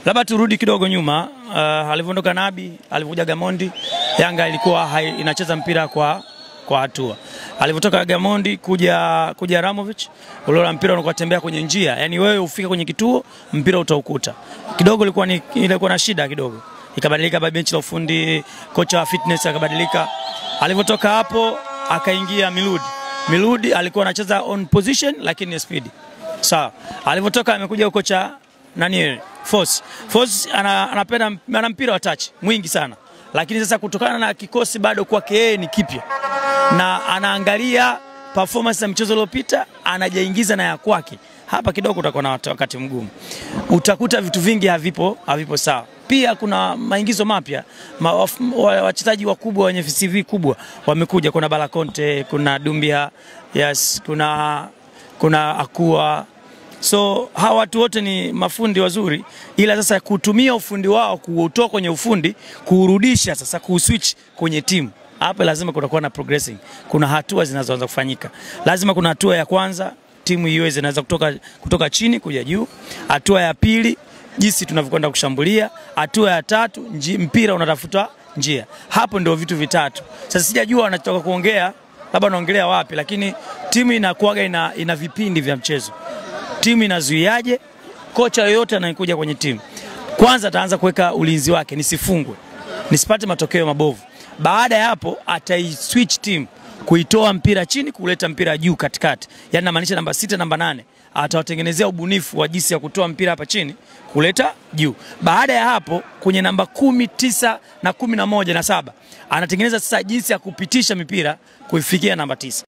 Labda turudi kidogo nyuma, alivyoondoka Nabi, alivyokuja Gamondi, Yanga ilikuwa inacheza mpira kwa hatua. Alivyotoka Gamondi kuja Ramovic, ule mpira unakuwa tembea kwenye njia. Yaani wewe ufike kwenye kituo, mpira utaukuta. Kidogo ilikuwa na shida kidogo. Ikabadilika benchi la ufundi, kocha wa fitness akabadilika. Alivyotoka hapo akaingia Miludi alikuwa anacheza on position lakini ni speed. Sawa. Alivyotoka amekuja kocha Force anapenda mpira wa touch mwingi sana. Lakini sasa kutokana na kikosi bado kwake yeye ni kipya. Na anaangalia performance ya mchezo uliopita, anajaingiza na ya kwake. Hapa kidogo utakuwa na wakati mgumu. Utakuta vitu vingi havipo sawa. Pia kuna maingizo mapya, wachezaji wakubwa wenye CV kubwa wamekuja. Kuna Balakonte, kuna Dumbia, yes, kuna Akua. So hawa watu wote ni mafundi wazuri, ila sasa kutumia ufundi wao kuutoa kwenye ufundi, kuurudisha sasa kuswitch kwenye timu. Hapa lazima kutakuwa na progressing. Kuna hatua zinazoanza kufanyika. Lazima kuna hatua ya kwanza, timu iweze inaweza kutoka chini kuja juu. Hatua ya pili, jinsi tunavyokwenda kushambulia. Hatua ya tatu, mpira unatafuta njia. Hapo ndio vitu vitatu. Sasa sijajua wanatoka kuongea, labda naongelea wapi, lakini timu inakuaga ina vipindi vya mchezo. Timu inazuiaje? Kocha yoyote anakuja kwenye timu, kwanza ataanza kuweka ulinzi wake, nisifungwe, nisipate matokeo mabovu. Baada ya hapo ataiswitch team, kuitoa mpira chini kuleta mpira juu katikati. Yaani namaanisha namba 6 namba 8 atawatengenezea ubunifu wa jinsi ya kutoa mpira hapa chini kuleta juu. Baada ya hapo kwenye namba 10, 9 na 11 na 7 anatengeneza sasa jinsi ya kupitisha mipira kuifikia namba 9.